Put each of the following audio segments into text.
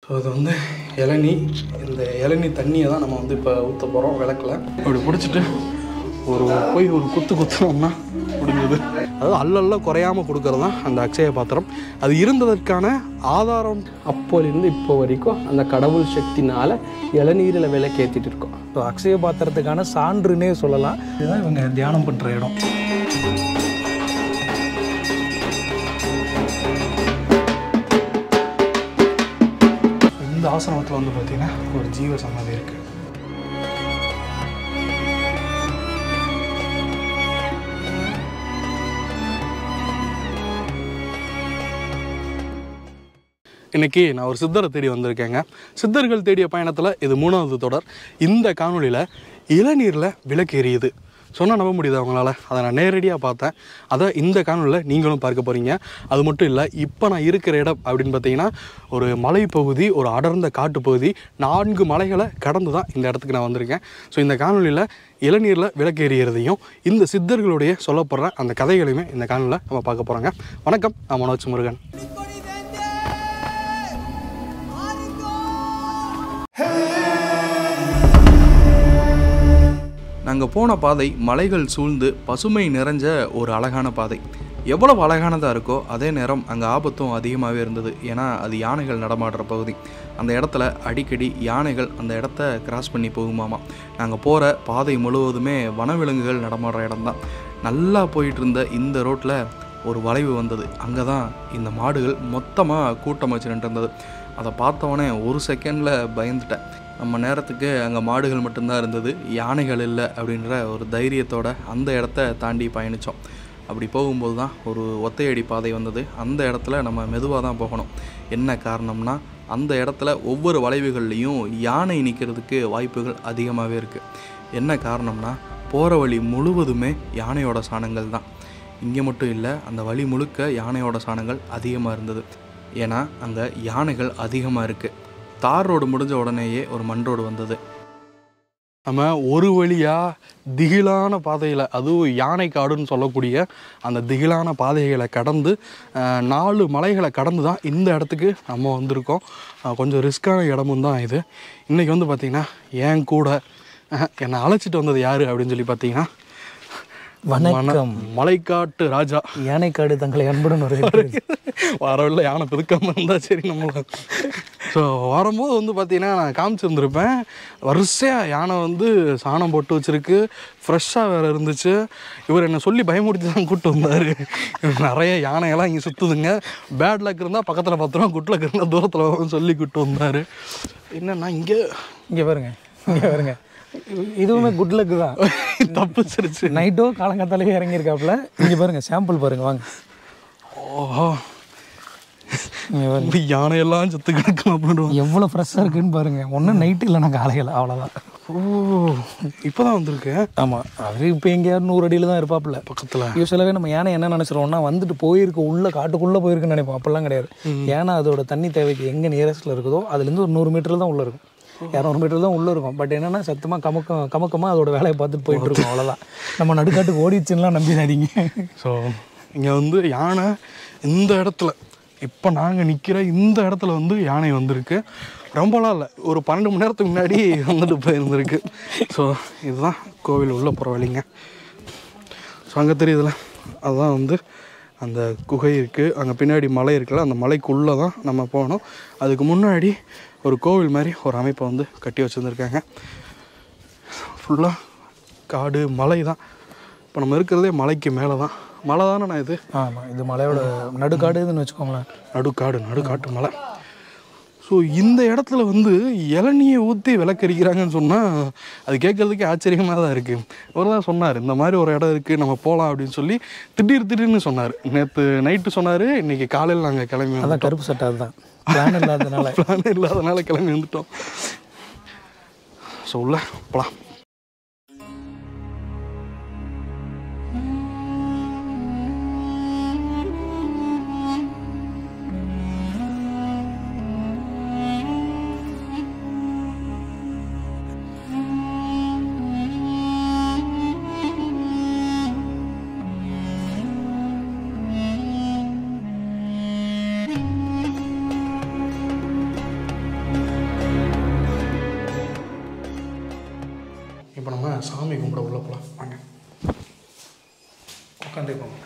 So அது வந்து இளநீ. இந்த இளநீ தண்ணியை தான் நம்ம வந்து இப்போ ஊற்ற போகிறோம் விளக்கில். அப்படி பிடிச்சிட்டு போய் ஒரு குத்துனோம்னா முடிஞ்சது. அதாவது அல்ல குறையாமல் கொடுக்கறது தான் அந்த அக்ஷய பாத்திரம். அது இருந்ததற்கான ஆதாரம் அப்போலேருந்து இப்போ வரைக்கும் அந்த கடவுள் சக்தினால் இளநீரில் விளக்கேற்றிட்டு இருக்கோம். ஸோ அக்ஷய பாத்திரத்துக்கான சான்றுன்னே சொல்லலாம். இதுதான் இவங்க தியானம் பண்ணுற இடம். இந்த ஆசிரமத்தில் வந்து பார்த்திங்கன்னா ஒரு ஜீவ சமாதி இருக்குது. இன்றைக்கி நான் ஒரு சித்தரை தேடி வந்திருக்கேங்க. சித்தர்கள் தேடிய பயணத்தில் இது 3வது தொடர். இந்த காணொலியில் இளநீரில் விளக்கு எரியுது சொன்னால் நம்ப முடியுது அவங்களால. அதை நான் நேரடியாக பார்த்தேன். அதை இந்த காணொலியில் நீங்களும் பார்க்க போகிறீங்க. அது மட்டும் இல்லை, இப்போ நான் இருக்கிற இடம் அப்படின்னு பார்த்தீங்கன்னா ஒரு மலைப்பகுதி, ஒரு அடர்ந்த காட்டுப்பகுதி. 4 மலைகளை கடந்து தான் இந்த இடத்துக்கு நான் வந்திருக்கேன். ஸோ இந்த காணொலியில் இளநீரில் விளக்கு எறிகிறதையும் இந்த சித்தர்களுடைய சொல்லப்படுற அந்த கதைகளையுமே இந்த காணொலியில் நம்ம பார்க்க போகிறோங்க. வணக்கம், நான் மனோஜ் முருகன். நாங்கள் போன பாதை மலைகள் சூழ்ந்து பசுமை நிறைஞ்ச ஒரு அழகான பாதை. எவ்வளவு அழகானதாக இருக்கோ அதே நேரம் அங்கே ஆபத்தும் அதிகமாகவே இருந்தது. ஏன்னா அது யானைகள் நடமாடுற பகுதி. அந்த இடத்துல அடிக்கடி யானைகள் அந்த இடத்த கிராஸ் பண்ணி போகுமாமா. நாங்கள் போகிற பாதை முழுவதுமே வனவிலங்குகள் நடமாடுற இடம்தான். நல்லா போயிட்டு இருந்த இந்த ரோட்டில் ஒரு வளைவு வந்தது. அங்கே தான் இந்த மாடுகள் மொத்தமாக கூட்டம் வச்சுட்டு இருந்தது. அதை பார்த்தவொடனே ஒரு செகண்டில் பயந்துட்டேன். நம்ம நேரத்துக்கு அங்கே மாடுகள் மட்டும்தான் இருந்தது, யானைகள் இல்லை அப்படின்ற ஒரு தைரியத்தோடு அந்த இடத்த தாண்டி பயணித்தோம். அப்படி போகும்போது தான் ஒரு ஒத்தையடி பாதை வந்தது. அந்த இடத்துல நம்ம மெதுவாக தான் போகணும். என்ன காரணம்னா அந்த இடத்துல ஒவ்வொரு வளைவுகள்லேயும் யானை நிற்கிறதுக்கு வாய்ப்புகள் அதிகமாகவே இருக்குது. என்ன காரணம்னா போகிற வழி முழுவதுமே யானையோட சாணங்கள் தான். இங்கே மட்டும் இல்லை, அந்த வழி முழுக்க யானையோட சாணங்கள் அதிகமாக இருந்தது. ஏன்னா அங்கே யானைகள் அதிகமாக இருக்குது. தார் ரோடு முடிஞ்ச உடனேயே ஒரு மண் ரோடு வந்தது. நம்ம ஒரு வழியாக திகிலான பாதையில், அதுவும் யானை காடுன்னு சொல்லக்கூடிய அந்த திகிலான பாதைகளை கடந்து 4 மலைகளை கடந்து தான் இந்த இடத்துக்கு நம்ம வந்திருக்கோம். கொஞ்சம் ரிஸ்க்கான இடமும் தான் இது. இன்றைக்கி வந்து பார்த்திங்கன்னா என் கூட என்னை அழைச்சிட்டு வந்தது யார் அப்படின்னு சொல்லி பார்த்தீங்கன்னா, வணக்கம் மலைக்காட்டு ராஜா. யானைக்காடு தங்களை அன்புடன் வரவில்லை, யானை பிதுக்காமல் இருந்தால் சரி நம்மள. ஸோ வரும்போது வந்து பார்த்திங்கன்னா நான் காமிச்சிருந்துருப்பேன். வரிசையாக யானை வந்து சாணம் போட்டு வச்சுருக்கு, ஃப்ரெஷ்ஷாக வேறு இருந்துச்சு. இவர் என்னை சொல்லி பயமுடித்து தான் கூப்பிட்டு வந்தார். நிறைய யானையெல்லாம் இங்கே சுற்றுதுங்க, பேட் லக் இருந்தால் பக்கத்தில் பார்த்துருவோம், குட் லக் இருந்தால் தூரத்தில் சொல்லி கூப்பிட்டு வந்தார். என்னன்னா இங்கே பாருங்க இதுவுமே குட் லக்கு தான். தப்பு சிரிச்சு நைட்டோ காலங்காத்தாலே இறங்கியிருக்காப்புல. இங்கே பாருங்க, சாம்பிள் பாருங்க வாங்க. ஓஹோ, யானையெல்லாம் சுத்து கிடக்கும் அப்படின்னு எவ்வளோ ஃப்ரெஷ்ஷாக இருக்குன்னு பாருங்க. ஒன்றும் நைட்டு இல்லைனா காலையில், அவ்வளோதான். ஓ, இப்போ தான் வந்திருக்கேன். ஆமாம், அவர் இப்போ எங்கேயாவது 100 அடியில் தான் இருப்பாப்புல பக்கத்தில். யூஸ்வலாகவே நம்ம யானை என்ன நினச்சிரோம்னா வந்துட்டு போயிருக்கு, உள்ளே காட்டுக்குள்ளே போயிருக்குன்னு நினைப்போம். அப்படிலாம் கிடையாது. ஏன்னா அதோட தண்ணி தேவைக்கு எங்கே நியரஸ்ட்டில் இருக்குதோ அதுலேருந்து ஒரு 100 மீட்டர் தான் உள்ளே இருக்கும், 200 மீட்டர் தான் உள்ளே இருக்கும். பட் என்னென்னா சத்தமாக கமக்கமாக அதோட வேலையை பார்த்துட்டு போயிட்டு இருக்கோம், அவ்வளோதான். நம்ம நடுக்காட்டுக்கு ஓடிச்சுலாம் நம்பிடாதீங்க. ஸோ இங்கே வந்து யானை இந்த இடத்துல, இப்போ நாங்கள் நிற்கிற இந்த இடத்துல வந்து யானை வந்திருக்கு. ரொம்பலாம் இல்லை, ஒரு 12 மணி நேரத்துக்கு முன்னாடி வந்துட்டு போயிருந்துருக்கு. ஸோ இதுதான் கோவில் உள்ளே போகிற வழிங்க. ஸோ அங்கே தெரியுதுல, அதுதான் வந்து அந்த குகை இருக்குது. அங்கே பின்னாடி மலை இருக்குல்ல, அந்த மலைக்குள்ளே தான் நம்ம போகணும். அதுக்கு முன்னாடி ஒரு கோவில் மாதிரி ஒரு அமைப்பை வந்து கட்டி வச்சுருந்துருக்காங்க. ஃபுல்லாக காடு மலை தான். இப்போ நம்ம இருக்கிறதே மலைக்கு மேலே தான். மலை தானே நான் இது? ஆமாம், இது மலையோட நடுக்காடுன்னு வச்சுக்கோங்களேன். நடுக்காட்டு மலை. ஸோ இந்த இடத்துல வந்து இளநியை ஊற்றி விளக்கரிக்கிறாங்கன்னு சொன்னால் அது கேட்குறதுக்கே ஆச்சரியமாக தான் இருக்குது. அவர் தான் சொன்னார், இந்த மாதிரி ஒரு இடம் இருக்குது, நம்ம போகலாம் அப்படின்னு சொல்லி திடீர்னு சொன்னார். நேற்று நைட்டு சொன்னார், இன்றைக்கி காலையில் நாங்கள் கிளம்பி அதான் கருப்பு சட்டை, அதுதான் பிளான் இல்லாதனால கிளம்பி வந்துட்டோம். ஸோ உள்ள போகலாம். சாமி கும்பிட உள்ள போகலாம் வாங்க. உட்காந்தே போங்க.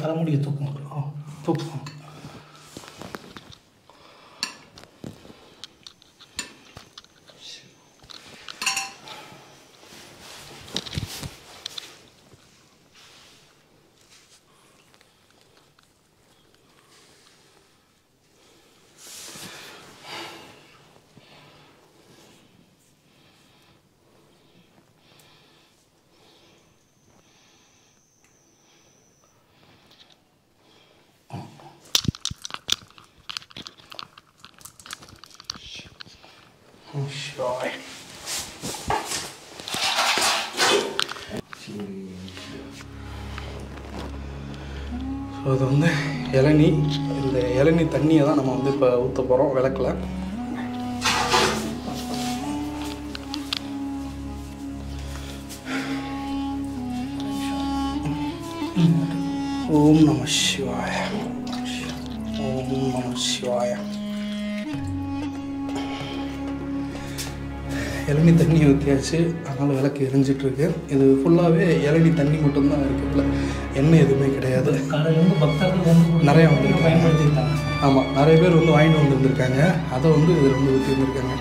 தலைமுடியை தூக்கம் தூக்கம். ஸோ அது வந்து இளநீ. இந்த இளநீ தண்ணியை தான் நம்ம வந்து இப்போ ஊற்ற போகிறோம் விளக்கில். ஓம் நம சிவாய. ஓம் நம சிவாய. இளநீ தண்ணி ஊற்றியாச்சு, அதனால் விளக்கு எரிஞ்சிட்ருக்கு. இது ஃபுல்லாகவே இளநீ தண்ணி மட்டும்தான் இருக்குது, எண்ணெய் எதுவுமே கிடையாது. காலையிலேருந்து பக்தர்கள் நிறையா வந்து பயன்படுத்தியிருக்காங்க. ஆமாம், நிறைய பேர் வந்து வாங்கிட்டு வந்துருந்துருக்காங்க. அதை வந்து இதில் வந்து ஊற்றி வந்துருக்காங்க.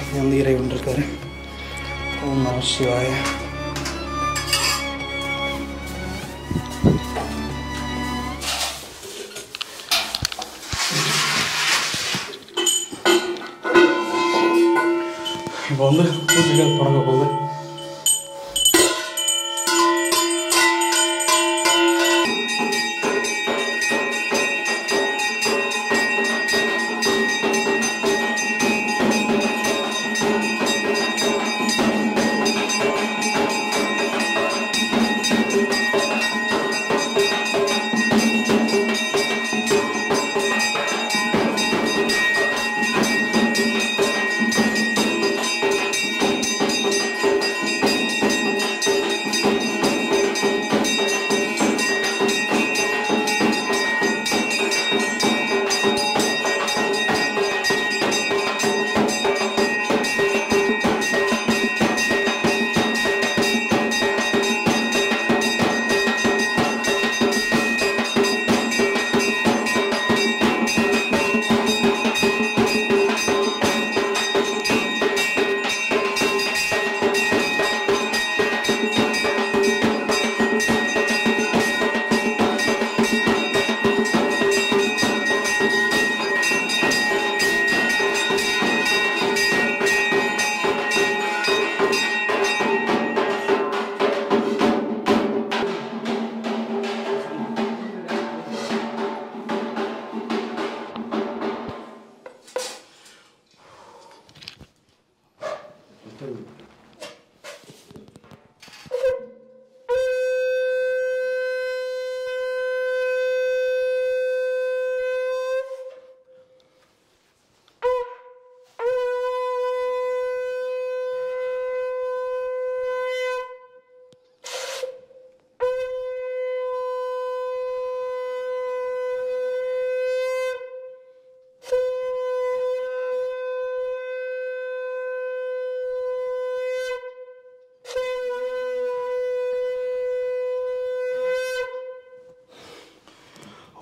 இங்கே வந்து இறைவன் இருக்காரு. ஓம் நம சிவாய. இப்போ வந்து பூஜைகள் தொடங்க போகுது.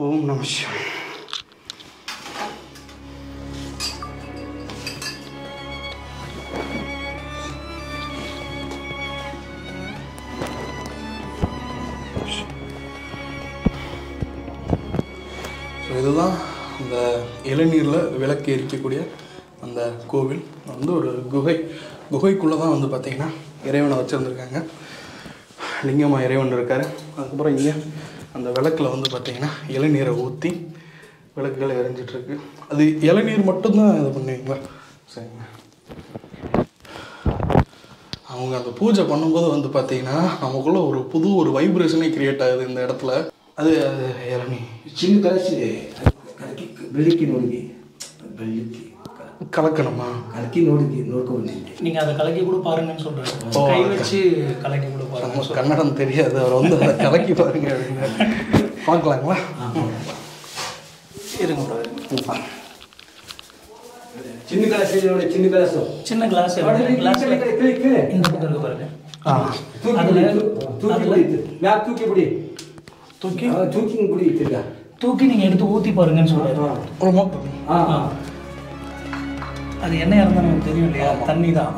ஓம் நம சிவாய. ஸோ இதுதான் அந்த இளநீரில் விளக்கு எரிக்கக்கூடிய அந்த கோவில். வந்து ஒரு குகைக்குள்ளே தான் வந்து பார்த்திங்கன்னா இறைவனை வச்சுருந்துருக்காங்க. லிங்கமாக இறைவன் இருக்கார். அதுக்கப்புறம் இங்கே அந்த விளக்கில் வந்து பார்த்திங்கன்னா இளநீரை ஊற்றி விளக்குகள் எரிஞ்சிட்ருக்கு. அது இளநீர் மட்டும்தான் இது பண்ணுவீங்களா? சரிங்க. அவங்க அந்த பூஜை பண்ணும்போது வந்து பார்த்திங்கன்னா நமக்குள்ளே ஒரு புது வைப்ரேஷனே க்ரியேட் ஆகுது இந்த இடத்துல. அது இளநீ 지금까지 ಬೆಳಿಗ್ಗೆ ನೋಡಿ ಬೆಳಿಗ್ಗೆ கலக்கணுமா? கலக்கி நோக்க வேண்டியது. நீங்கள் அதை கலக்கி கூட பாருங்கன்னு சொல்கிறேன். கை வச்சு கலக்கி கூட பாருங்க. நம்ம கன்னடம் தெரியாது, அவர் வந்து அதை கலக்கி பாருங்க அப்படின்னு. பார்க்கலாங்களா? இருங்க bro. சின்ன கிளாஸ் சின்ன கிளாஸ் இந்த பக்கம் இருக்கு பாருங்க. தூக்கி நீங்கள் எடுத்து ஊற்றி பாருங்கன்னு சொல்கிறேன். அது என்ன இருந்தால் நமக்கு தெரியும் இல்லையா? தண்ணி தான்.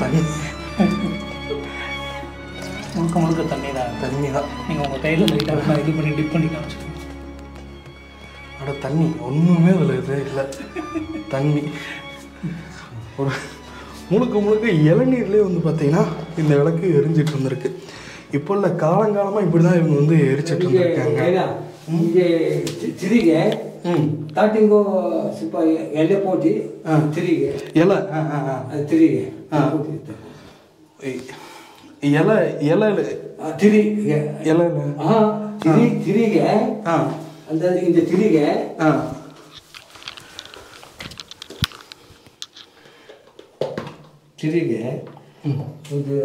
தண்ணி முழுக்க முழுக்க தண்ணி தான். தண்ணி தான். நீங்கள் உங்கள் கையில் லைட்டாக இது பண்ணி டிப் பண்ணி காமிச்சிருக்கீங்க. அட தண்ணி ஒன்றுமே அதில் இது இல்லை. தண்ணி ஒரு முழுக்க இளநீர்லேயே வந்து பார்த்தீங்கன்னா இந்த விளக்கு எரிஞ்சிட்டு இருந்திருக்கு. இப்போ இல்லை, காலங்காலமாக இப்படி தான் இவங்க வந்து எரிச்சிட்டு இருந்திருக்காங்க. இங்கே திரிகை ஸ்டார்டிங்கோ ಸ್ವಲ್ಪ ಎಲೆ போட்டு திரிகை இலை அது திரிகை இலை இலை திரிகை இலை திரிகை அந்த இந்த திரிகை திரிகை இது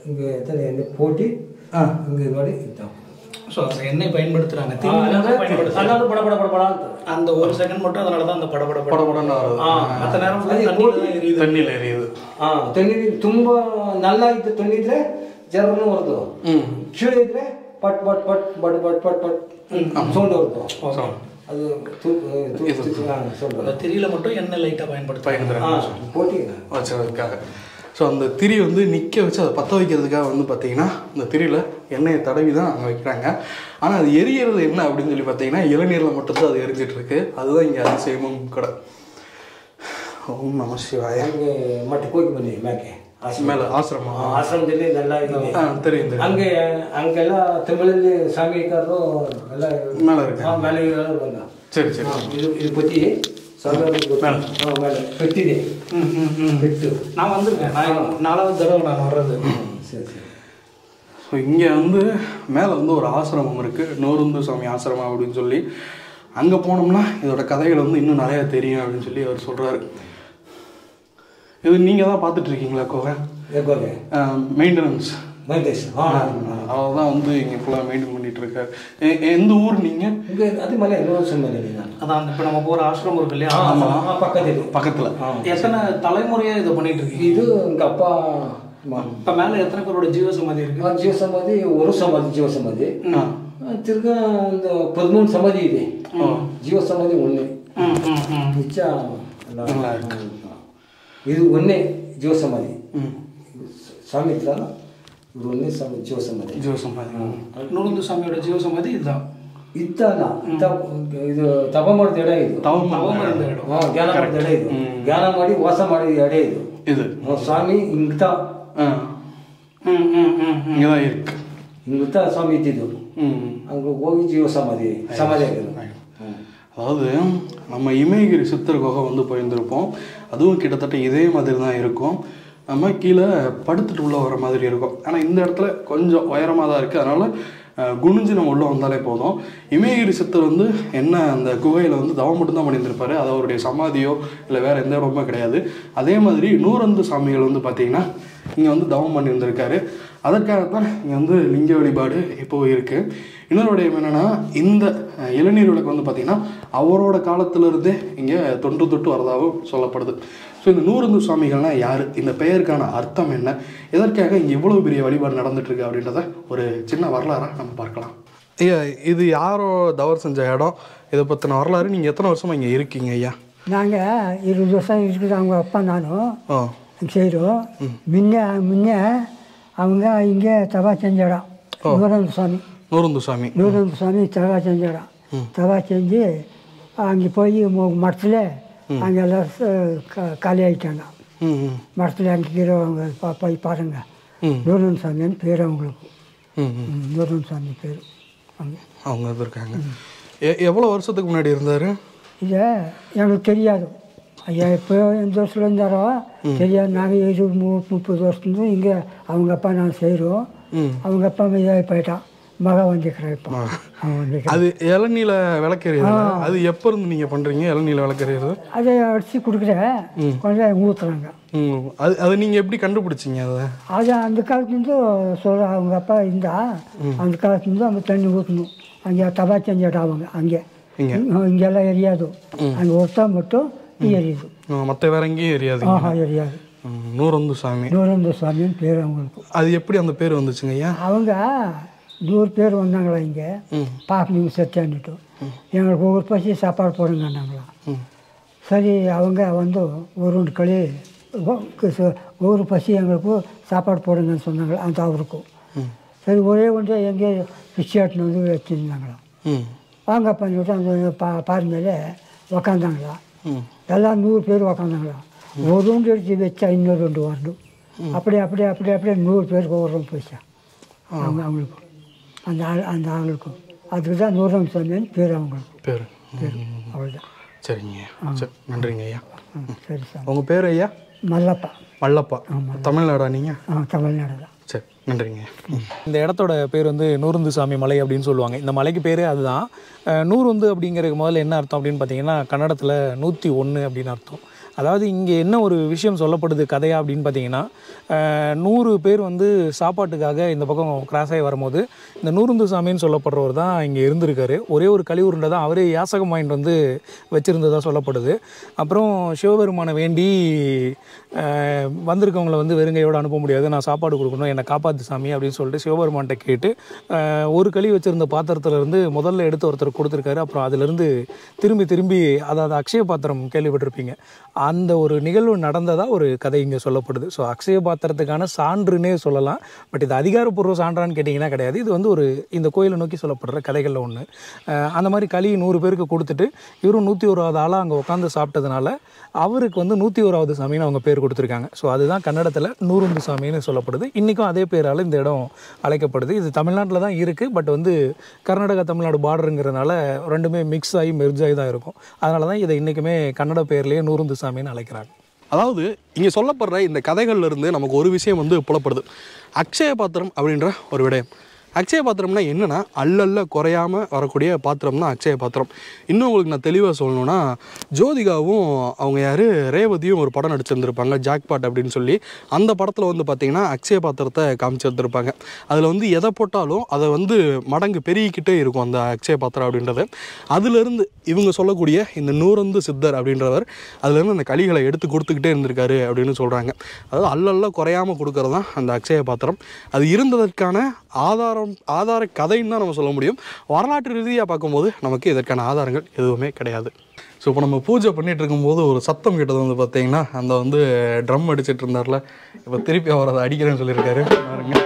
இங்கே எத்தனை எண்ணெய் போட்டு இங்கே மாதிரி இதுதான். ஸோ அந்த எண்ணெய் பயன்படுத்துகிறாங்க. அதனால படபட அந்த ஒரு செகண்ட் மட்டும், அதனால தான் அந்த படபடன்னு மற்ற நேரம் தண்ணியில் எரியுது. ತಣ್ಣೀರು ತುಂಬ ನಲ್ಲ ಇದ್ದು ತಣ್ಣಿದ್ರೆ ಜರನು ಹೊರದು ಚಳಿ ಇದ್ರೆ ಪಟ್ ಪಟ್ ಪಟ್ ಬಟ್ ಬಟ್ ಪಟ್ ಪಟ್ ಸೌಂಡ್ ಹೊರದು அது திரியில மட்டும் எண்ணெய் லைட்டாக பயன்படுத்துறாங்க போட்டி வச்சதுக்காக. ஸோ அந்த திரி வந்து நிற்க வச்சு அதை பற்ற வைக்கிறதுக்காக வந்து பார்த்தீங்கன்னா இந்த திரியில் எண்ணெயை தடவி தான் அங்கே வைக்கிறாங்க. ஆனால் அது எரியறது என்ன அப்படின்னு சொல்லி பார்த்தீங்கன்னா இளநீரில் மட்டும்தான் அது எரிஞ்சிட்ருக்கு. அதுதான் இங்கே அதிசயமும் கூட. ஓம் நம சிவாய. அங்கே மட்டும் போய்க்கு பண்ணி மேக்கே மேலே ஆசிரமம் ಆಶ್ರಮದಲ್ಲಿ ಎಲ್ಲ ಇದೆ தெரியும். ಹಂಗೆ ಹಂಗೆಲ್ಲ ತಮಿಳಲ್ಲಿ ಸಾಂಘಿಕರು ಎಲ್ಲ மேலே இருக்கு. ಮೇಲೆ ಇರೋಲ್ಲ. சரி சரி. ಇದು ಪತಿ மேலே பெட்டிದೆ பெட்டு. நான் வந்திருக்கேன். நான் 4வது தடவை நான் வர்றது. சரி சரி. ஸோ இங்கே வந்து மேலே வந்து ஒரு ஆசிரமம் இருக்குது, நூறுந்து சுவாமி ஆசிரமம் அப்படின்னு சொல்லி. அங்கே போனோம்னா இதோட கதைகள் வந்து இன்னும் நிறையா தெரியும் அப்படின்னு சொல்லி அவர் சொல்கிறாரு. இது நீங்கள் தான் பார்த்துட்ருக்கீங்களா கோவை? மெயின்டெனன்ஸ் அவர் தான் வந்து இங்கே ஃபுல்லாக மெயின்டைன் பண்ணிகிட்டு இருக்காரு. எந்த ஊர் நீங்கள்? இங்கே அது மலை அதான் இப்போ நம்ம போகிற ஆசிரமம் இருக்கு இல்லையா? ஆமாம், பக்கத்தில் எத்தனை தலைமுறையாக இதை பண்ணிகிட்டு இருக்கு? இது எங்கள் அப்பா. இப்போ மேலே எத்தனை பேரோட ஜீவசமாதி இருக்குது? ಜೀವಸಮಾಧಿ ಒಂದು ಸಮಾಧಿ ಜೀವಸಮಾಧಿ ತಿರ್ಗಾ ಒಂದು 13 ಸಮಾಧಿ ಇದೆ. ಜೀವಸಮಾಧಿ ಒಂದೇ ನಿಜ ಇದು ಒಂದೇ ಜೀವಸಮಾಧಿ. ಸ್ವಾಮಿ ಇದ್ರಲ್ಲ ಇದು ಒಂದೇ ಜೀವಸಮಾಧಿ. நூறுந்து சாமியோட ஜீவசமாதி இதுதான். ಇತ್ತಲ್ಲ ಇದು ತಪ ಮಾಡಿದ ಎಡೆ ಇದು ಜ್ಞಾನ ಮಾಡಿದ ಎಡೆ ಇದು ಜ್ಞಾನ ಮಾಡಿ ವಾಸ ಮಾಡಿದ ಎಡೆ ಇದು இது ಸ್ವಾಮಿ ಇಂಗ್ತಾ இங்கதான் இருக்கு. ಇಂಗ್ತಾ ಸ್ವಾಮಿ ಇದ್ದಿದ್ದು அங்கே ಹೋಗಿ ಜೀವ ಸಮಾಧಿ ಆಗಿದ್ದು. அதாவது நம்ம இமயகிரி சித்தர் குகை வந்து போயிருந்திருப்போம். அதுவும் கிட்டத்தட்ட இதே மாதிரி தான் இருக்கும். நம்ம கீழே படுத்துட்டு உள்ளே வர மாதிரி இருக்கும். ஆனால் இந்த இடத்துல கொஞ்சம் உயரமாக தான் இருக்குது. அதனால் குனிஞ்சு நம்ம உள்ளே வந்தாலே போதும். இமயகிரி சித்தர் வந்து என்ன அந்த குகையில் வந்து தவம் மட்டும்தான் பண்ணியிருந்திருப்பாரு. அது அவருடைய சமாதியோ இல்லை வேறு எந்த இடமுமே கிடையாது. அதே மாதிரி நூறந்து சாமிகள் வந்து பார்த்திங்கன்னா இங்கே வந்து தவம் பண்ணியிருந்திருக்காரு. அதற்காகத்தான் இங்கே வந்து லிங்க வழிபாடு இப்போது இருக்குது. இன்னொரு விடயம் என்னென்னா, இந்த இளநீர் விளக்கு வந்து பார்த்திங்கன்னா அவரோட காலத்திலிருந்தே இங்கே தொன்று தொட்டு வரதாகவும் சொல்லப்படுது. ஸோ இந்த நூறந்து சுவாமிகள்னால் யார், இந்த பெயருக்கான அர்த்தம் என்ன, எதற்காக இங்கே இவ்வளோ பெரிய வழிபாடு நடந்துட்டுருக்கு அப்படின்றத ஒரு சின்ன வரலாறாக நம்ம பார்க்கலாம். ஐயா, இது யாரோ தவறு செஞ்ச இடம், இதை பற்றின வரலாறு. நீங்கள் எத்தனை வருஷமாக இங்கே இருக்கீங்க ஐயா? நாங்கள் 20 வருஷம் இருக்குது. அவங்க அப்பா நானும் செய்கிறோம். முன்னே அவங்க இங்கே தவா செஞ்ச இடம் நூறந்து சுவாமி தவா செஞ்ச இடம். தவா செஞ்சு அங்கே போய் மரத்தில் அங்கே எல்லாம் காலி ஆகிட்டாங்க. மரத்தில் அங்கே இருக்கிறவங்க போய் பாருங்க. நூறந்து சாமின்னு பேர் அவங்களுக்கு. நூறந்து சாமி பேர் அவங்க இருக்காங்க. எவ்வளோ வருஷத்துக்கு முன்னாடி இருந்தார்? இதை எனக்கு தெரியாது ஐயா. இப்போ எந்த வருஷத்தில் இருந்தாரோ தெரியாது. நாங்கள் 20-30 வருஷத்துலேருந்து இங்கே அவங்க அப்பா நான் செய்கிறோம். அவங்க அப்பா இதாகி போயிட்டான். மகன் வந்துக்கிறேன் இப்போ அவன் வந்துக்கிறேன். அது இளநீல விளக்கறியது, அது எப்போ இருந்து நீங்கள் பண்ணுறீங்க இளநீல விளக்கறியது? அதை அடித்து கொடுக்குறேன், கொஞ்சம் ஊற்றுறாங்க. அது நீங்கள் எப்படி கண்டுபிடிச்சிங்க அதை? அது அந்த காலத்துலேருந்து சொல்கிற அவங்க அப்பா இருந்தா அந்த காலத்துலேருந்து அவங்க தண்ணி ஊற்றணும். அங்கே தபா செஞ்சாடா அவங்க அங்கே இங்கெல்லாம் எரியாது, அங்கே ஒருத்தா மட்டும் எரியுது, மற்ற வேற எங்கேயும் எரியாது. எரியாது. நூறந்து சாமி, நூறந்து சாமின்னு பேர் அவங்களுக்கு. அது எப்படி அந்த பேர் வந்துச்சுங்க ஐயா? அவங்க 100 பேர் வந்தாங்களா இங்கே பார்க்கணுங்க சத்தியான்னுட்டு, எங்களுக்கு ஒவ்வொரு பசி சாப்பாடு போடுங்கன்னாங்களா. சரி அவங்க வந்து ஒரு 2 களி ஒவ்வொரு பசி எங்களுக்கு சாப்பாடு போடுங்கன்னு சொன்னாங்களா அந்த அவருக்கும். சரி ஒரே ஒன்றே எங்கேயோ பிச்சாட்டின்னு வந்து வச்சுருந்தாங்களாம். வாங்க பண்ணிவிட்டு அந்த பாரு மேலே உக்காந்தாங்களா. எல்லாம் 100 பேர் உக்காந்தாங்களா. ஒரு ரவுண்டு எடுத்து வச்சா இன்னொரு 2 வரணும். அப்படியே 100 பேருக்கு ஒரு ரவுண்ட் போயிச்சா அவங்களுக்கும் அந்த ஆளுக்கும். அதுக்கு தான் நூறாம் சாமின்னு பேர் அவங்களுக்கு பேர். அவ்வளோதான். சரிங்க, சரி, நன்றிங்க ஐயா. சரி சார். உங்கள் பேர் ஐயா? மல்லப்பா. மல்லப்பா. தமிழ்நாடா நீங்கள்? தமிழ்நாடு தான். சரி, நன்றிங்க. இந்த இடத்தோட பேர் வந்து நூறுந்து சாமி மலை அப்படின்னு சொல்லுவாங்க. இந்த மலைக்கு பேரே அதுதான். நூறுந்து அப்படிங்கிறதுக்கு முதல்ல என்ன அர்த்தம் அப்படின்னு பார்த்தீங்கன்னா கன்னடத்தில் 101 அப்படின்னு அர்த்தம். அதாவது இங்கே என்ன ஒரு விஷயம் சொல்லப்படுது கதையா அப்படின்னு பார்த்தீங்கன்னா 100 பேர் வந்து சாப்பாட்டுக்காக இந்த பக்கம் கிராஸ் ஆகி வரும்போது இந்த நூறுந்து சாமின்னு சொல்லப்படுறவர் தான் இங்கே இருந்திருக்காரு. ஒரே ஒரு கலிவுருண்டை தான் அவரே யாசகம் வாங்கிட்டு வந்து வச்சுருந்ததாக சொல்லப்படுது. அப்புறம் சிவபெருமானை வேண்டி வந்திருக்கவங்களை வந்து வெறுங்கையோடு அனுப்ப முடியாது, நான் சாப்பாடு கொடுக்கணும், என்னை காப்பாற்று சாமி அப்படின்னு சொல்லிட்டு சிவபெருமான்கிட்ட கேட்டு ஒரு களி வச்சுருந்த பாத்திரத்துலேருந்து முதல்ல எடுத்து ஒருத்தர் கொடுத்துருக்காரு. அப்புறம் அதிலிருந்து திரும்பி அதாவது அக்ஷய பாத்திரம் கேள்விப்பட்டிருப்பீங்க, அந்த ஒரு நிகழ்வு நடந்ததாக ஒரு கதை இங்கே சொல்லப்படுது. ஸோ அக்ஷய பாத்திரத்துக்கான சான்றுன்னே சொல்லலாம். பட் இது அதிகாரப்பூர்வ சான்றான்னு கேட்டிங்கன்னா கிடையாது. இது வந்து ஒரு இந்த கோயிலை நோக்கி சொல்லப்படுற கதைகளில் ஒன்று. அந்த மாதிரி களி 100 பேருக்கு கொடுத்துட்டு இவரும் 101வது ஆளாக அங்கே உட்காந்து சாப்பிட்டதுனால அவருக்கு வந்து 101வது சாமின்னு அவங்க பேர் கொடுத்துருக்காங்க. ஸோ அதுதான் கன்னடத்தில் நூறுந்து சாமின்னு சொல்லப்படுது. இன்றைக்கும் அதே பேரால் இந்த இடம் அழைக்கப்படுது. இது தமிழ்நாட்டில் தான் இருக்குது. பட் வந்து கர்நாடகா தமிழ்நாடு பார்டருங்கிறதுனால ரெண்டுமே மிக்ஸ் ஆகி மெர்ஜ் ஆகி தான் இருக்கும். அதனால தான் இதை இன்றைக்குமே கன்னட பேர்லேயே நூறுந்து சாமின்னு அழைக்கிறாங்க. அதாவது இங்கே சொல்லப்படுற இந்த கதைகள்ல இருந்து நமக்கு ஒரு விஷயம் வந்து புலப்படுது. அக்ஷய பாத்திரம் அப்படின்ற ஒரு விடயம். அக்ஷய பாத்திரம்னா என்னென்னா அல்லல்ல குறையாமல் வரக்கூடிய பாத்திரம் தான் அக்ஷய பாத்திரம். இன்னும் உங்களுக்கு நான் தெளிவாக சொல்லணுன்னா ஜோதிகாவும் அவங்க யார் ரேவதியும் ஒரு படம் நடிச்சிருந்துருப்பாங்க ஜாக்பாட் அப்படின்னு சொல்லி. அந்த படத்தில் வந்து பார்த்திங்கன்னா அக்ஷய பாத்திரத்தை காமிச்சிருந்துருப்பாங்க. அதில் வந்து எதை போட்டாலும் அதை வந்து மடங்கு பெருகிக்கிட்டே இருக்கும் அந்த அக்ஷய பாத்திரம் அப்படின்றது. அதுலேருந்து இவங்க சொல்லக்கூடிய இந்த நூறந்து சித்தர் அப்படின்றவர் அதுலேருந்து அந்த களிகளை எடுத்து கொடுத்துக்கிட்டே இருந்திருக்காரு அப்படின்னு சொல்கிறாங்க. அதாவது அல்லல்ல குறையாமல் கொடுக்கறது தான் அந்த அக்ஷய பாத்திரம். அது இருந்ததற்கான ஆதார கதைன்னு தான் நம்ம சொல்ல முடியும். வரலாற்று ரீதியாக பார்க்கும்போது நமக்கு இதற்கான ஆதாரங்கள் எதுவுமே கிடையாது. ஸோ இப்போ நம்ம பூஜை பண்ணிகிட்டு இருக்கும்போது ஒரு சத்தம் கேட்டது வந்து பார்த்திங்கன்னா அந்த வந்து ட்ரம் அடிச்சிட்டு இருந்தார்ல, இப்போ திருப்பி அவர் அதை அடிக்கிறேன்னு சொல்லியிருக்காரு பாருங்க.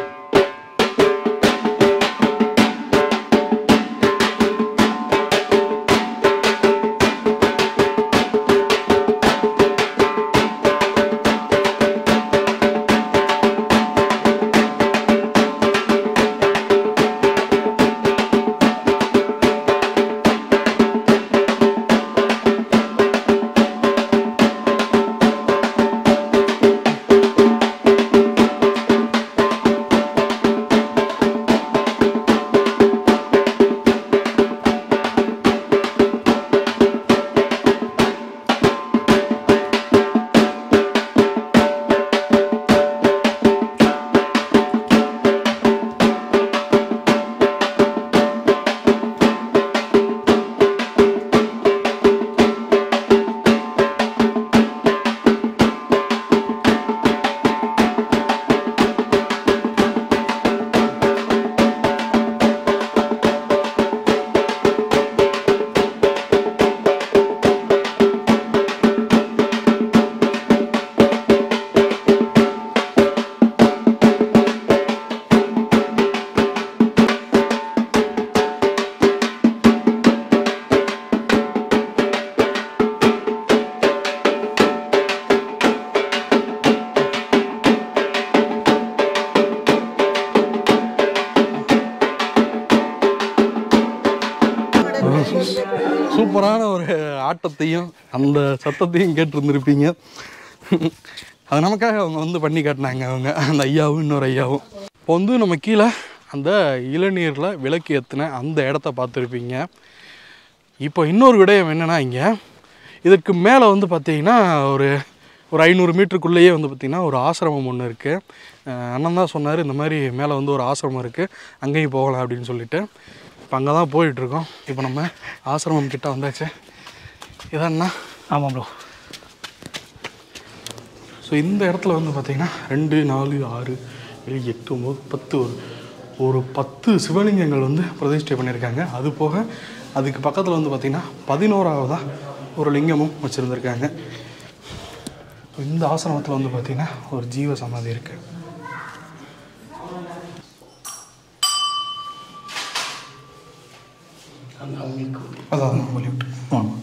சூப்பரான ஒரு ஆட்டத்தையும் அந்த சத்தத்தையும் கேட்டுருந்துருப்பீங்க. அது நமக்காக அவங்க வந்து பண்ணி காட்டினாங்க, அவங்க அந்த ஐயாவும் இன்னொரு ஐயாவும். இப்போ வந்து நம்ம கீழே அந்த இளநீரில் விளக்கு ஏற்றின அந்த இடத்த பார்த்துருப்பீங்க. இப்போ இன்னொரு விடயம் என்னென்னா, இங்கே இதற்கு மேலே வந்து பார்த்திங்கன்னா ஒரு 500 மீட்டருக்குள்ளேயே வந்து பார்த்திங்கன்னா ஒரு ஆசிரமம் ஒன்று இருக்குது. அண்ணன் தான் சொன்னார் இந்த மாதிரி மேலே வந்து ஒரு ஆசிரமம் இருக்குது, அங்கேயும் போகலாம் அப்படின்னு சொல்லிட்டு. இப்போ அங்கே தான் போயிட்டுருக்கோம். இப்போ நம்ம ஆசிரமம் கிட்ட வந்தாச்சு. இதாண்ணா? ஆமாம் ப்ரோ. ஸோ இந்த இடத்துல வந்து பார்த்திங்கன்னா 2, 4, 6, 7, 8, 9, 10 ஒரு 10 சிவலிங்கங்கள் வந்து பிரதிஷ்டை பண்ணியிருக்காங்க. அது போக அதுக்கு பக்கத்தில் வந்து பார்த்திங்கன்னா 11ஆவதாக ஒரு லிங்கமும் வச்சுருந்துருக்காங்க. இந்த ஆசிரமத்தில் வந்து பார்த்திங்கன்னா ஒரு ஜீவ சமாதி இருக்குது. அதான் வழிவிட்டு வாங்க.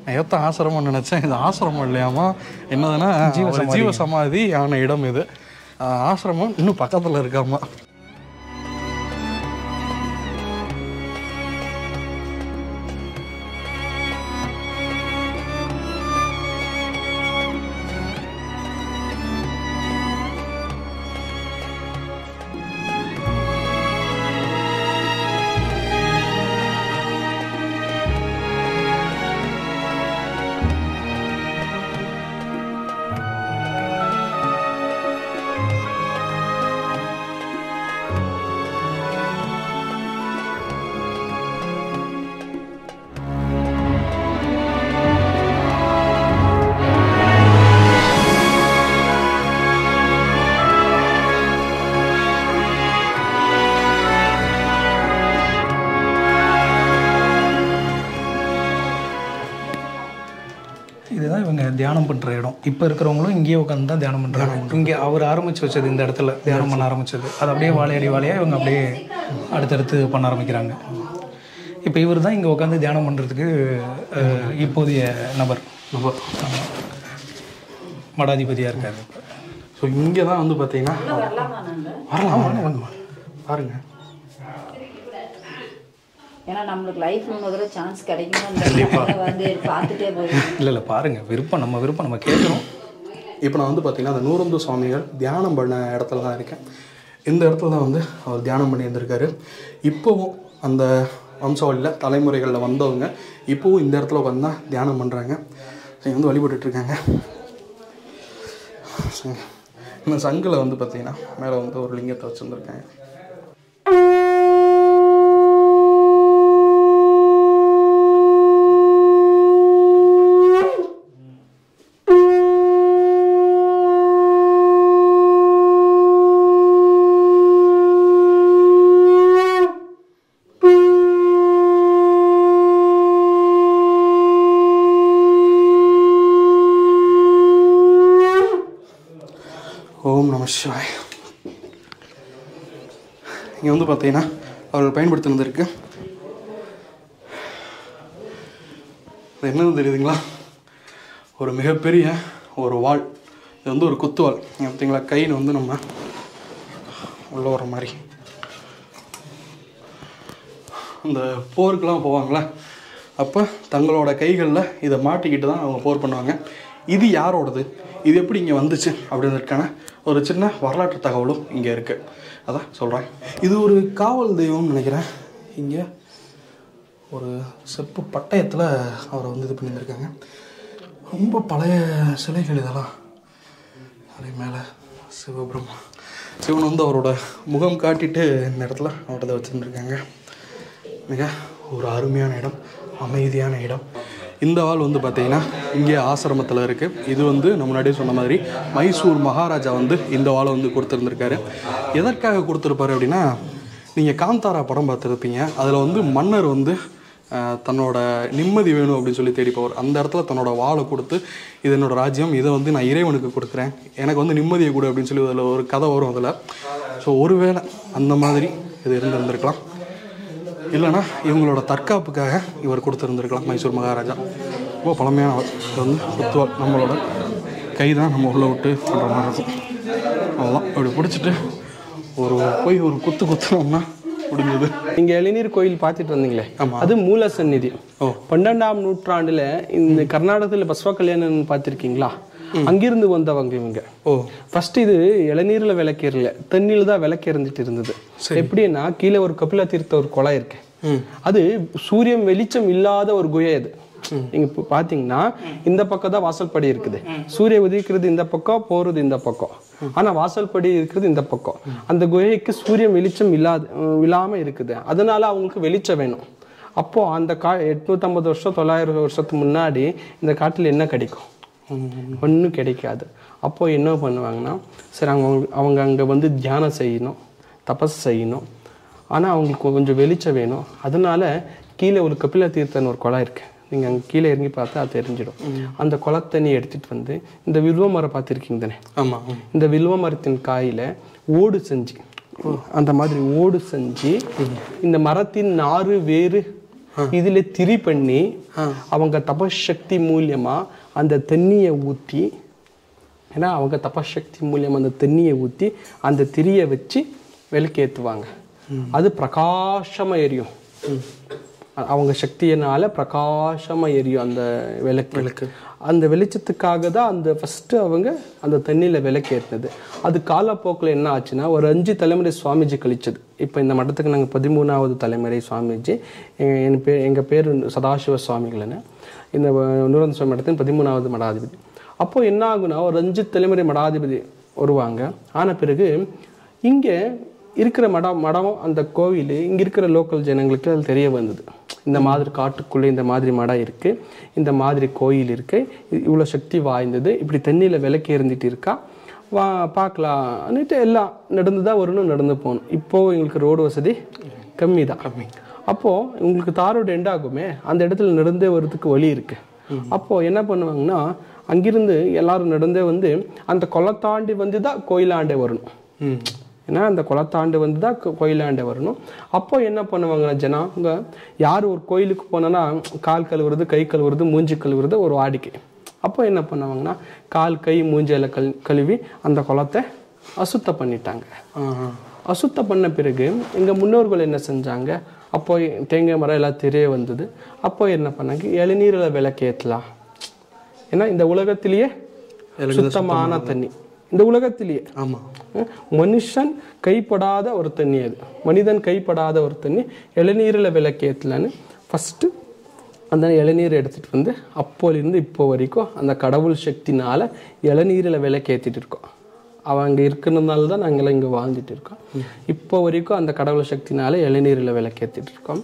நான் ஏற்ற ஆசிரமம் நினச்சேன். இது ஆசிரமம் இல்லையாமா, என்னதுன்னா ஜீவ சமாதி ஆன இடம் இது. ஆசிரமம் இன்னும் பக்கத்தில் இருக்காமா. இதுதான் இவங்க தியானம் பண்ணுற இடம். இப்போ இருக்கிறவங்களும் இங்கேயே உட்காந்து தான் தியானம் பண்ணுறாங்க. இங்கே அவர் ஆரம்பித்து வச்சது, இந்த இடத்துல தியானம் பண்ண ஆரம்பித்தது, அது அப்படியே வாழையடி வாழையாக இவங்க அப்படியே அடுத்தடுத்து பண்ண ஆரம்பிக்கிறாங்க. இப்போ இவர் தான் இங்கே உட்காந்து தியானம் பண்ணுறதுக்கு இப்போதைய நபர் மடாதிபதியாக இருக்காரு. ஸோ இங்கே தான் வந்து பார்த்தீங்கன்னா வரலாம் பாருங்கள். ஏன்னா நம்மளுக்கு லைஃப்ல முதல்ல சான்ஸ் கிடைக்கணும், வந்து பார்த்துட்டே போயிடும். இல்லை பாருங்கள், விருப்பம் நம்ம விருப்பம் நம்ம கேட்குறோம். இப்போ நான் வந்து பார்த்திங்கன்னா அந்த நூறந்து சுவாமிகள் தியானம் பண்ண இடத்துல தான் இருக்கேன். இந்த இடத்துல தான் வந்து அவர் தியானம் பண்ணி இருந்திருக்காரு. இப்போவும் அந்த வம்சாவளியில் தலைமுறைகளில் வந்தவங்க இப்போவும் இந்த இடத்துல உட்காந்து தான் தியானம் பண்ணுறாங்க. இங்கே வந்து வழிபட்டுருக்காங்க. இந்த சங்கில் வந்து பார்த்திங்கன்னா மேலே வந்து ஒரு லிங்கத்தை வச்சுருந்துருக்காங்க. ஓம் நம சிவாய். இங்கே வந்து பார்த்தீங்கன்னா அவர்கள் பயன்படுத்தினது இருக்குது. அது என்னது தெரியுதுங்களா? ஒரு மிகப்பெரிய ஒரு வாள். இது வந்து ஒரு குத்துவாள். இங்கே பார்த்தீங்களா, கையில் வந்து நம்ம உள்ள வர மாதிரி இந்த போருக்கெலாம் போவாங்களே, அப்போ தங்களோட கைகளில் இதை மாட்டிக்கிட்டு தான் அவங்க போர் பண்ணுவாங்க. இது யாரோடது, இது எப்படி இங்கே வந்துச்சு அப்படின்றதுக்கான ஒரு சின்ன வரலாற்று தகவலும் இங்கே இருக்குது. அதான் சொல்கிறேன். இது ஒரு காவல் தெய்வம்னு நினைக்கிறேன். இங்கே ஒரு செப்பு பட்டயத்தில் அவரை வந்து இது பண்ணியிருக்காங்க. ரொம்ப பழைய சிலைகள் இதெல்லாம். அதே மேலே சிவபிரம்மா சிவன் வந்து அவரோட முகம் காட்டிட்டு இந்த இடத்துல அவர்கிட்ட வச்சுருந்துருக்காங்க. மிக ஒரு அருமையான இடம், அமைதியான இடம். இந்த வாள் வந்து பார்த்தீங்கன்னா இங்கே ஆசிரமத்தில் இருக்குது. இது வந்து நம்ம முன்னாடியே சொன்ன மாதிரி மைசூர் மகாராஜா வந்து இந்த வாளை வந்து கொடுத்துருந்துருக்காரு. எதற்காக கொடுத்துருப்பாரு அப்படின்னா, நீங்கள் காந்தாரா படம் பார்த்துருப்பீங்க. அதில் வந்து மன்னர் வந்து தன்னோட நிம்மதி வேணும் அப்படின்னு சொல்லி தேடி போவார். அந்த இடத்துல தன்னோட வாளை கொடுத்து, இது என்னோடய ராஜ்யம், இதை வந்து நான் இறைவனுக்கு கொடுக்குறேன், எனக்கு வந்து நிம்மதியை கொடு அப்படின்னு சொல்லி அதில் ஒரு கதை வரும் அதில். ஸோ ஒருவேளை அந்த மாதிரி இது இருந்திருக்கலாம். இல்லைனா இவங்களோட தற்காப்புக்காக இவர் கொடுத்துருந்துருக்கலாம் மைசூர் மகாராஜா. ரொம்ப பழமையானவர். இது வந்து குத்துவாள், நம்மளோட கை தான் நம்ம உள்ளே விட்டு பண்ணுற மாதிரி இருக்கும். அவ்வளோதான். அப்படி பிடிச்சிட்டு போய் ஒரு குத்துனோம்னா முடிஞ்சது. நீங்க இளநீர் கோயில் பார்த்துட்டு வந்தீங்களே, அது மூல சந்நிதி. 12ஆம் நூற்றாண்டுல இந்த கர்நாடகத்தில் பஸ்வ கல்யாணம் பார்த்துருக்கீங்களா? அங்கிருந்து வந்தவங்க இவங்க. ஃபர்ஸ்ட் இது இளநீர்ல விளக்கேறல, தண்ணியில தான் விளக்கேறிட்டு இருந்தது. எப்படின்னா, கீழே ஒரு கபில தீர்த்த ஒரு குளம் இருக்கு. அது சூரியன் வெளிச்சம் இல்லாத ஒரு குகை. அது நீங்க பாத்தீங்கன்னா இந்த பக்கம் தான் வாசல்படி இருக்குது. சூரிய உதிக்கிறது இந்த பக்கம், போறது இந்த பக்கம். ஆனா வாசல்படி இருக்கிறது இந்த பக்கம். அந்த குகைக்கு சூரியன் வெளிச்சம் இல்லாம இருக்குது. அதனால அவங்களுக்கு வெளிச்சம் வேணும். அப்போ அந்த 850 வருஷம் 900 வருஷத்துக்கு முன்னாடி இந்த காட்டுல என்ன கிடைக்கும்? ஒன்றும் கிடைக்காது. அப்போ என்ன பண்ணுவாங்கன்னா, சரி அவங்க அங்க வந்து தியானம் செய்யணும், தபஸ் செய்யணும். ஆனா அவங்களுக்கு கொஞ்சம் வெளிச்சம் வேணும். அதனால கீழே ஒரு கபில தீர்த்தன் ஒரு குளம் இருக்கு. நீங்கள் அங்கே கீழே இறங்கி பார்த்தா அது தெரிஞ்சிடும். அந்த குளத்தண்ணி எடுத்துகிட்டு வந்து இந்த வில்வ மரம் பார்த்துருக்கீங்க தானே? ஆமாம். இந்த வில்வ மரத்தின் காயில் ஓடு செஞ்சு, அந்த மாதிரி ஓடு செஞ்சு இந்த மரத்தின் நாறு வேறு இதில் திரி பண்ணி அவங்க தபசக்தி மூலியமாக அந்த தண்ணியை ஊற்றி, ஏன்னா அவங்க தபசக்தி மூலியமாக அந்த தண்ணியை ஊற்றி அந்த திரியை வச்சு விளக்கேற்றுவாங்க. அது பிரகாசமாக எரியும். அவங்க சக்தியினால பிரகாசமாக எரியும் அந்த விளக்கு. அந்த வெளிச்சத்துக்காக தான் அந்த ஃபஸ்ட்டு அவங்க அந்த தண்ணியில் விளக்கேற்றினது. அது காலப்போக்கில் என்ன ஆச்சுன்னா, ஒரு 5 தலைமுறை சுவாமிஜி கழிச்சது. இப்போ இந்த மடத்துக்கு நாங்கள் 13வது தலைமுறை சுவாமிஜி. எங்கள் பேர் சதாசிவ சுவாமிகள்னு. இந்த நூறாவது சுவாமி மடத்தின் 13வது மடாதிபதி. அப்போது என்ன ஆகுனா, ஒரு 5 தலைமுறை மடாதிபதி வருவாங்க. ஆன பிறகு இங்கே இருக்கிற மடம் அந்த கோவில் இங்கே இருக்கிற லோக்கல் ஜனங்களுக்கு அது தெரிய வந்தது. இந்த மாதிரி காட்டுக்குள்ளே இந்த மாதிரி மடம் இருக்குது, இந்த மாதிரி கோயில் இருக்குது, இவ்வளோ சக்தி வாய்ந்தது, இப்படி தண்ணியில் விளக்கு எறிஞ்சிட்டு இருக்கா, பார்க்கலான்னுட்டு எல்லாம் நடந்து தான் வரணும், நடந்து போகணும். இப்போது எங்களுக்கு ரோடு வசதி கம்மி தான். அப்போது உங்களுக்கு தாரோடு எண்டாகுமே, அந்த இடத்துல நடந்தே வர்றதுக்கு வழி இருக்குது. அப்போது என்ன பண்ணுவாங்கன்னா, அங்கிருந்து எல்லாரும் நடந்தே வந்து அந்த குளத்தாண்டி வந்து தான் கோயிலாண்டே வரணும். ஏன்னா அந்த குளத்தாண்டு வந்து தான் கோயிலாண்டே வரணும். அப்போ என்ன பண்ணுவாங்கன்னா, ஜனங்க யார் ஒரு கோயிலுக்கு போனோன்னா கால் கழுவுறது, கை கழுவுறது, மூஞ்சி கழுவுறது ஒரு வாடிக்கை. அப்போ என்ன பண்ணுவாங்கன்னா, கால் கை மூஞ்சியில் கழுவி அந்த குளத்தை அசுத்தம் பண்ணிட்டாங்க. அசுத்தம் பண்ண பிறகு எங்கள் முன்னோர்கள் என்ன செஞ்சாங்க, அப்போ தேங்காய் மரம் எல்லாம் தெரிய வந்தது. அப்போ என்ன பண்ணாங்க, இளநீரில் விளக்கேற்றலாம். ஏன்னா இந்த உலகத்திலேயே சுத்தமான தண்ணி, இந்த உலகத்திலேயே. ஆமாம், மனுஷன் கைப்படாத ஒரு தண்ணி, அது மனிதன் கைப்படாத ஒரு தண்ணி. இளநீரில் விளக்கேற்றலான்னு ஃபஸ்ட்டு அந்த இளநீரை எடுத்துகிட்டு வந்து அப்போலேருந்து இப்போ வரைக்கும் அந்த கடவுள் சக்தினால் இளநீரில் விளக்கேற்றிட்டு இருக்கோம். அவங்க இருக்கிறதுனால தான் நாங்களாம் இங்கே வாழ்ந்துட்டு இருக்கோம். இப்போ வரைக்கும் அந்த கடவுள் சக்தினால இளநீரில் விளக்கேற்றிட்டு இருக்கோம்.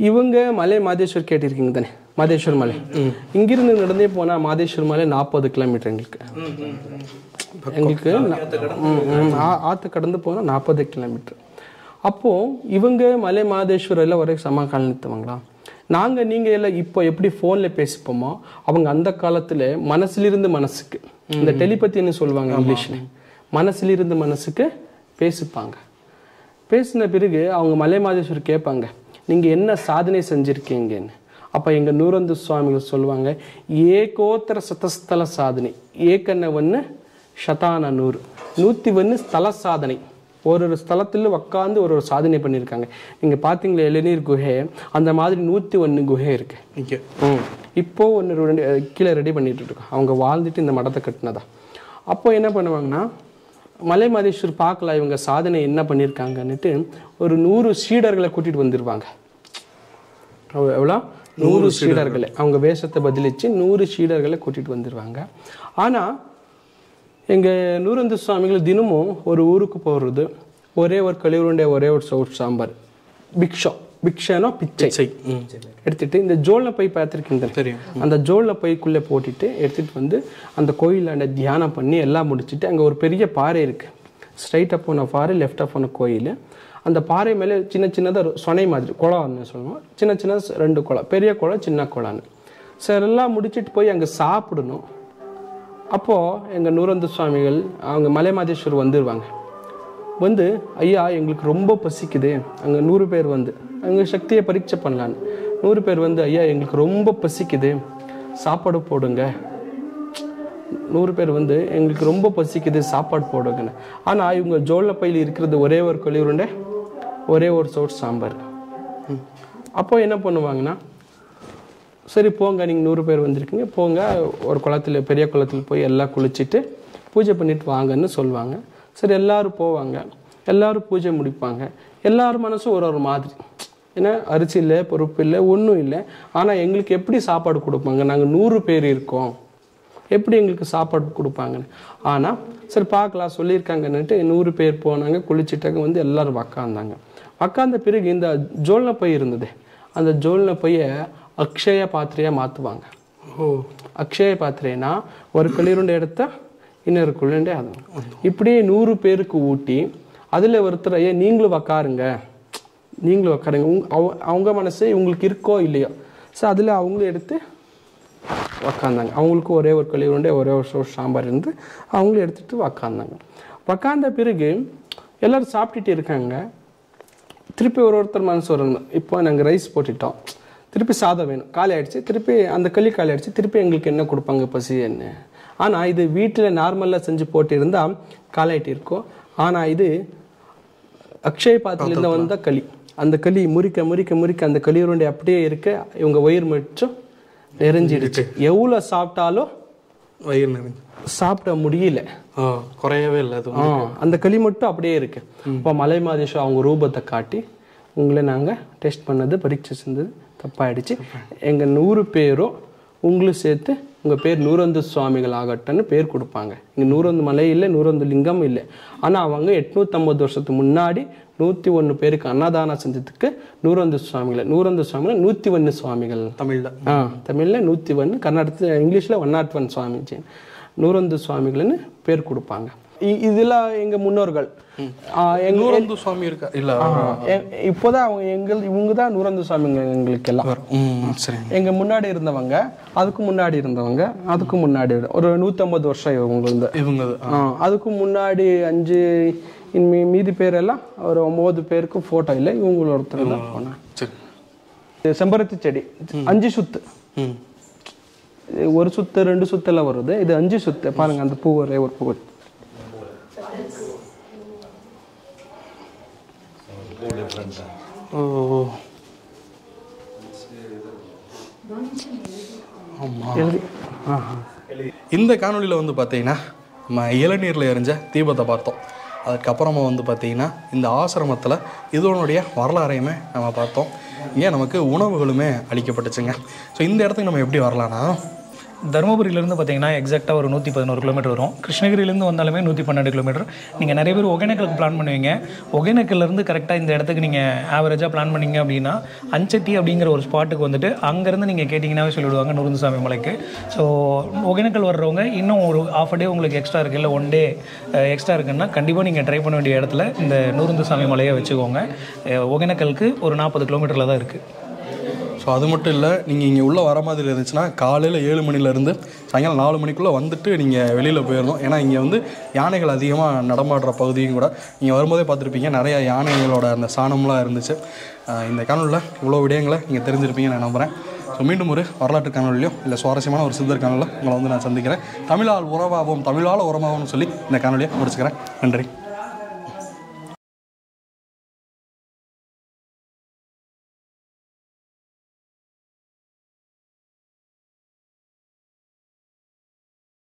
இவங்க மலை மாதேஸ்வர் கேட்டிருக்கீங்க தானே? மாதேஸ்வர் மலை இங்கிருந்து நடந்தே போனால் மாதேஸ்வர் மலை 40 கிலோமீட்டர் எங்களுக்கு ஆற்று கடந்து போனால் 40 கிலோமீட்டர். அப்போது இவங்க மலை மாதேஸ்வர் எல்லாம் ஒரே சமகாலத்தவங்களா? நீங்கள் எல்லாம் இப்போ எப்படி ஃபோனில் பேசிப்போமோ, அவங்க அந்த காலத்தில் மனசிலிருந்து மனசுக்கு, இந்த டெலிபத்தின்னு சொல்லுவாங்க இங்கிலீஷில், மனசிலிருந்து மனசுக்கு பேசிப்பாங்க. பேசின பிறகு அவங்க மலை மாதேஸ்வர் கேட்பாங்க, நீங்கள் என்ன சாதனை செஞ்சுருக்கீங்கன்னு. அப்போ எங்கள் நூறந்து சுவாமிகள் சொல்லுவாங்க, ஏகோத்தர சதஸ்தல சாதனை, ஏக்கன்னவன்னு ಶತಾನ 100 101 ஸ்தல சாதனை. ஒரு ஸ்தலத்தில் உட்காந்து ஒரு சாதனை பண்ணியிருக்காங்க. நீங்கள் பார்த்தீங்களா இளநீர் குகை, அந்த மாதிரி 101 குகை இருக்கு இங்கே. இப்போ ஒன்று கீழே ரெடி பண்ணிட்டு இருக்கோம். அவங்க வாழ்ந்துட்டு இந்த மடத்தை கட்டினதா. அப்போ என்ன பண்ணுவாங்கன்னா, மலை மாதேஸ்வர் பார்க்கலாம் இவங்க சாதனை என்ன பண்ணியிருக்காங்கன்னுட்டு ஒரு 100 சீடர்களை கூட்டிகிட்டு வந்துடுவாங்க. எவ்வளோ? 100 சீடர்களை, அவங்க வேஷத்தை பதிலிச்சு 100 சீடர்களை கூட்டிகிட்டு வந்துடுவாங்க. ஆனால் எங்கள் நூறந்து சுவாமிகள் தினமும் ஒரு ஊருக்கு போகிறது, ஒரே ஒரு களிவுருண்டை, ஒரே ஒரு சவுட் சாம்பார், பிக்ஷா பிக்ஷனோ பிச்சை எடுத்துட்டு இந்த ஜோல்ல பை பார்த்துருக்கீங்க தெரியும், அந்த ஜோல்ல பைக்குள்ளே போட்டுட்டு எடுத்துட்டு வந்து அந்த கோயிலாண்ட தியானம் பண்ணி எல்லாம் முடிச்சுட்டு அங்கே ஒரு பெரிய பாறை இருக்கு, ஸ்ட்ரைட்டாக போன பாறை லெஃப்டாக போன கோயில். அந்த பாறை மேலே சின்ன சின்னதாக சொனை மாதிரி குளம்னு சொல்லுவோம், சின்ன சின்ன 2 குளம், பெரிய குளம் சின்ன குளம்னு. சார் எல்லாம் முடிச்சுட்டு போய் அங்கே சாப்பிடணும். அப்போது எங்கள் நூறந்து சுவாமிகள் அவங்க மலைமாதேஸ்வர் வந்துடுவாங்க. வந்து ஐயா எங்களுக்கு ரொம்ப பசிக்குது, அங்கே 100 பேர் வந்து அங்கே சக்தியை பரீட்சை பண்ணலான்னு 100 பேர் வந்து ஐயா எங்களுக்கு ரொம்ப பசிக்குது சாப்பாடு போடுங்க. 100 பேர் வந்து எங்களுக்கு ரொம்ப பசிக்குது சாப்பாடு போடுங்கன்னு. ஆனால் இவங்க ஜோல்ல பையில் இருக்கிறது ஒரே ஒரு களி உருண்டை, ஒரே ஒரு சோறு சாம்பார். அப்போ என்ன பண்ணுவாங்கன்னா, சரி போங்க நீங்கள் 100 பேர் வந்திருக்கீங்க, போங்க ஒரு குளத்தில் பெரிய குளத்தில் போய் எல்லாம் குளிச்சுட்டு பூஜை பண்ணிட்டு வாங்கன்னு சொல்லுவாங்க. சரி எல்லாரும் போவாங்க, எல்லாரும் பூஜை முடிப்பாங்க. எல்லாரும் மனசும் ஒரு மாதிரி, ஏன்னா அரிசி இல்லை பொறுப்பு இல்லை ஒன்றும் இல்லை. ஆனால் எங்களுக்கு எப்படி சாப்பாடு கொடுப்பாங்க, நாங்கள் 100 பேர் இருக்கோம், எப்படி எங்களுக்கு சாப்பாடு கொடுப்பாங்கன்னு. ஆனால் சரி பார்க்கலாம் சொல்லியிருக்காங்கன்னுட்டு 100 பேர் போனாங்க, குளிச்சுட்டாங்க, வந்து எல்லாரும் உக்காந்தாங்க. உக்காந்த பிறகு இந்த ஜோல்ன பை இருந்தது, அந்த ஜோல்ன பையை அக்ஷய பாத்திரையாக மாற்றுவாங்க. அக்ஷய பாத்திரைனா ஒரு களிருண்டை எடுத்தா இன்னொரு குள்ளண்டே அது இப்படியே 100 பேருக்கு ஊட்டி அதில் ஒருத்தர் ஐயா நீங்களும் உக்காருங்க, நீங்களும் உக்காருங்க, அவங்க மனசு உங்களுக்கு இருக்கோ இல்லையோ. ஸோ அதில் அவங்களும் எடுத்து உக்காந்தாங்க. அவங்களுக்கும் ஒரே ஒரு களி உருண்டை ஒரே ஒரு சாம்பார் இருந்து அவங்களும் எடுத்துகிட்டு உக்காந்தாங்க. உக்காந்த பிறகு எல்லோரும் சாப்பிட்டுட்டு இருக்காங்க. திருப்பி ஒருத்தர் மனசு வரணும், இப்போ நாங்கள் ரைஸ் போட்டுட்டோம், திருப்பி சாதம் வேணும், காலி ஆகிடுச்சு, திருப்பி அந்த களி காலி ஆகிடுச்சு, திருப்பி எங்களுக்கு என்ன கொடுப்பாங்க பசி என்ன. ஆனால் இது வீட்டில் நார்மலாக செஞ்சு போட்டு இருந்தால் காலாயிட்டு இருக்கும். ஆனால் இது அக்ஷய பாத்திரத்தில் வந்த களி, அந்த களி முறிக்க முறிக்க முறிக்க அந்த களி உருண்டை அப்படியே இருக்க இவங்க வயிறு மட்டும் நிறைஞ்சிடுச்சு. எவ்வளோ சாப்பிட்டாலும் வயிறு நிறைஞ்சு சாப்பிட முடியல, குறையவே இல்லை. அந்த களி மட்டும் அப்படியே இருக்கு. இப்போ மலைமாதேஸ்வர் அவங்க ரூபத்தை காட்டி உங்களை நாங்கள் டெஸ்ட் பண்ணது பரீட்சை செஞ்சது தப்பாயிடுச்சு, எங்கள் 100 பேரும் உங்களும் சேர்த்து உங்கள் பேர் நூறந்து சுவாமிகள் ஆகட்டும்னு பேர் கொடுப்பாங்க. இங்கே நூறந்து மலை இல்லை, நூறந்து லிங்கம் இல்லை. ஆனால் அவங்க 850 வருஷத்துக்கு முன்னாடி 101 பேருக்கு அன்னதானம் செஞ்சதுக்கு நூறந்து சுவாமிகள் 101 சுவாமிகள் தமிழில் 101, கர்நாடகத்தில் இங்கிலீஷில் 101 சுவாமிஜி நூறந்து சுவாமிகள்னு பேர் கொடுப்பாங்க. இதில் எங்கள் முன்னோர்கள் நூறந்து சுவாமி இருக்கா இல்லை, இப்போதான் அவங்க இவங்க தான் நூறந்து சுவாமிங்க எங்களுக்கு எல்லாம். எங்க முன்னாடி இருந்தவங்க, அதுக்கு முன்னாடி இருந்தவங்க, அதுக்கு முன்னாடி ஒரு 150 வருஷம் இவங்க அதுக்கு முன்னாடி 5 மீதி பேரெல்லாம் ஒரு 9 பேருக்கு போட்டோ இல்லை, இவங்கள ஒருத்தர் தான் போனேன். செம்பருத்தி செடி 5 சுத்து, 1 சுத்து 2 சுத்தெல்லாம் வருது, இது 5 சுத்து பாருங்க. அந்த பூ ஒரே ஒரு பூ. இந்த காணொலியில் வந்து பார்த்தீங்கன்னா நம்ம இளநீரில் எரிஞ்ச தீபத்தை பார்த்தோம். அதுக்கப்புறமா வந்து பார்த்திங்கன்னா இந்த ஆசிரமத்தில் இதனுடைய வரலாறையுமே நம்ம பார்த்தோம். இங்கே நமக்கு உணவுகளுமே அளிக்கப்பட்டுச்சுங்க. ஸோ இந்த இடத்துக்கு நம்ம எப்படி வரலான்னா, தருமபுரியிலேருந்து பார்த்தீங்கன்னா எக்ஸாக்டாக ஒரு 111 கிலோமீட்டர் வரும். கிருஷ்ணகிரியிலேருந்து வந்தாலுமே 112 கிலோமீட்டர். நீங்கள் நிறைய பேர் ஒகேனக்கலுக்கு பிளான் பண்ணுவீங்க. ஒகேனக்கல்லேருந்து கரெக்டாக இந்த இடத்துக்கு நீங்கள் ஆவரேஜாக பிளான் பண்ணிங்க அப்படின்னா அஞ்சட்டி அப்படிங்கிற ஒரு ஸ்பாட்டுக்கு வந்துட்டு அங்கேருந்து நீங்கள் கேட்டிங்கன்னாவே சொல்லிவிடுவாங்க நூறந்துசாமி மலைக்கு. ஸோ ஒகேனக்கல் வர்றவங்க இன்னும் ஒரு ½ டே உங்களுக்கு எக்ஸ்ட்ரா இருக்குது, இல்லை 1 டே எக்ஸ்ட்ரா இருக்குன்னா கண்டிப்பாக நீங்கள் ட்ரை பண்ண வேண்டிய இடத்துல இந்த நூறந்துசாமி மலையை வச்சுக்கோங்க. ஒகேனக்கலுக்கு ஒரு 40 கிலோமீட்டரில் தான் இருக்குது. ஸோ அது மட்டும் இல்லை, நீங்கள் இங்கே உள்ளே வர மாதிரி இருந்துச்சுன்னா காலையில் 7 மணிலேருந்து சாயங்காலம் 4 மணிக்குள்ளே வந்துட்டு நீங்கள் வெளியில் போயிடணும். ஏன்னா இங்கே வந்து யானைகள் அதிகமாக நடமாடுற பகுதியும் கூட. நீங்கள் வரும்போதே பார்த்துருப்பீங்க, நிறையா யானைகளோட அந்த சாணம்லாம் இருந்துச்சு. இந்த காணொலியில் இவ்வளோ விடயங்களை நீங்கள் தெரிஞ்சிருப்பீங்க நான் நம்புகிறேன். ஸோ மீண்டும் ஒரு வரலாற்று காணொலியோ இல்லை சுவாரஸ்யமான ஒரு சித்தர் காணொலியில் உங்களை வந்து நான் சந்திக்கிறேன். தமிழால் உறவாகவும் தமிழால் உரமாகும்னு சொல்லி இந்த காணொலியை முடிச்சுக்கிறேன். நன்றி.